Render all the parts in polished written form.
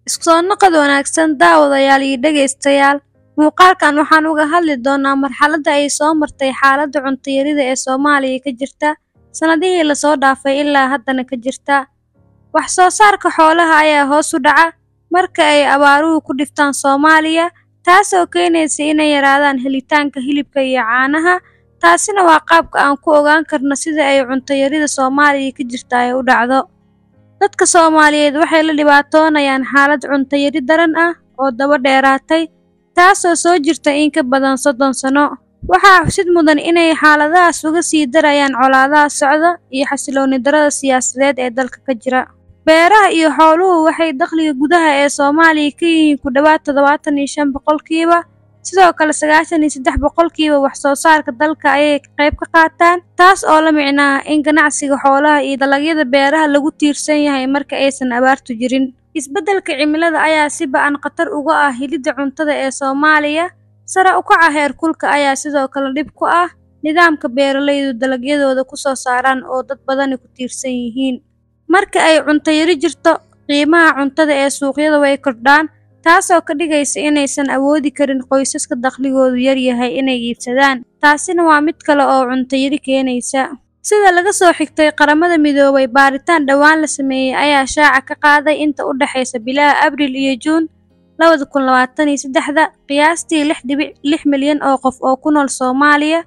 Isku soo noqod wanaagsan daawadayaal iyo dhageystayaal. Muuqaalkan waxaan uga hadli doonaa marxaladda ay soo martay xaaladda cunto yarida ee Soomaaliya ka jirta sanadihii la soo dhaafay ilaa haddana ka jirta. Wax soo saarka xoolaha ayaa hoos u dhaca marka ay abaaruhu ku dhiftaan Soomaaliya, taasoo keenaysa inay yaraadaan helitaanka hilibka iyo caanaha. Taasina waa qaabka aan ku ogaan karno sida ay cunto yarida Soomaaliya ka jirta ay u dhacdo. Dadka Soomaaliyeed waxay la dhibaatoonayaan xaalad cunto yari daran ah oo daba dheeraatay, taasoo soo jirta in ka badan 30 sano. Waxaa xusid mudan inay xaaladahaas uga sii darayaan colaadaha socda iyo xasilooni darrada siyaasadeed ee dalka ka jira. Beeraha iyo xooluhu waxay dakhliga gudaha ee Soomaaliya ka yihiin ku dhawaad 75%, sidoo kale 93% wax soo saarka dalka ayay qayb ka qaataan, taas oo la micno ah in ganacsiga xoolaha iyo dalagyada beeraha lagu tiirsan yahay marka aysan abaartu jirin. Isbeddelka cimilada ayaa si ba'an khatar uga ah helidda cuntada ee Soomaaliya. Sare u kaca heerkulka ayaa sidoo kale dhib ku ah nidaamka beeralaydu dalagyadooda ku soo saaraan oo dad badani ku tiirsan yihiin. Marka ay cunto yari jirto, qiimaha cuntada ee suuqyada way kordhaan, taasoo ka dhigaysa inaysan awoodi karin qoysaska dakhligoodu yar yahay inay iibsadaan. Taasina waa mid kale oo cunto yari keenaysa. Sida laga soo xigtay Qaramada Midoobay, baaritaan dhowaan la sameeyay ayaa shaaca ka qaaday inta u dhaxaysa bilaha Abriil iyo Juun 2023 qiyaastii 6.6 milyan oo qof oo ku nool Soomaaliya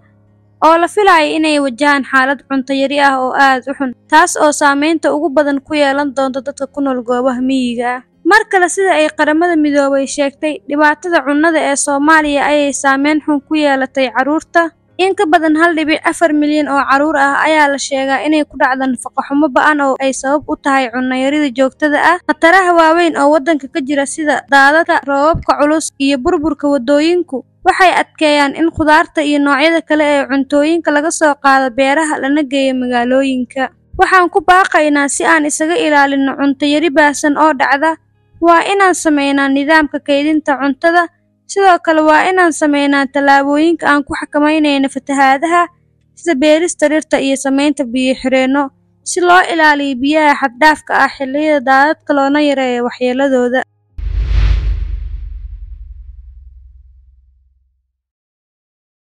oo la filayo inay wajahaan xaalad cunto yari ah oo aad u xun, taas oo saameynta ugu badan ku yeelan doonta dadka ku nool goobaha miyiga ah. Mar kale, sida ay Qaramada Midoobay sheegtay, dhibaatada cunnada ee Soomaaliya ayay saameyn xun ku yeelatay carruurta. In ka badan 1.4 milyan oo carruur ah ayaa la sheegaa inay ku dhacdo nafaqo xumo ba'an oo ay sabab u tahay cunno yarida joogtada ah. Khataraha waaweyn oo waddanka ka jira sida daadadka, roobabka culus, iyo burburka waddooyinku waxay adkeeyaan in khudaarta iyo noocyada kale ee cuntooyinka laga soo qaado beeraha lana geeyo magaalooyinka. Waxaan ku baaqaynaa si aan isaga ilaalinno cunto yari baahsan oo dhacda, waa inaan sameynaa nidaamka kaydinta cuntada. Sidoo kale waa inaan sameynaa tallaabooyinka aan ku xakameynayno fatahaadaha, sida beerista dhirta iyo samaynta biyo-xireenno si loo ilaaliyo biyaha xad dhaafka ah xilliyada daadadka loona yareeyo waxyeelladooda.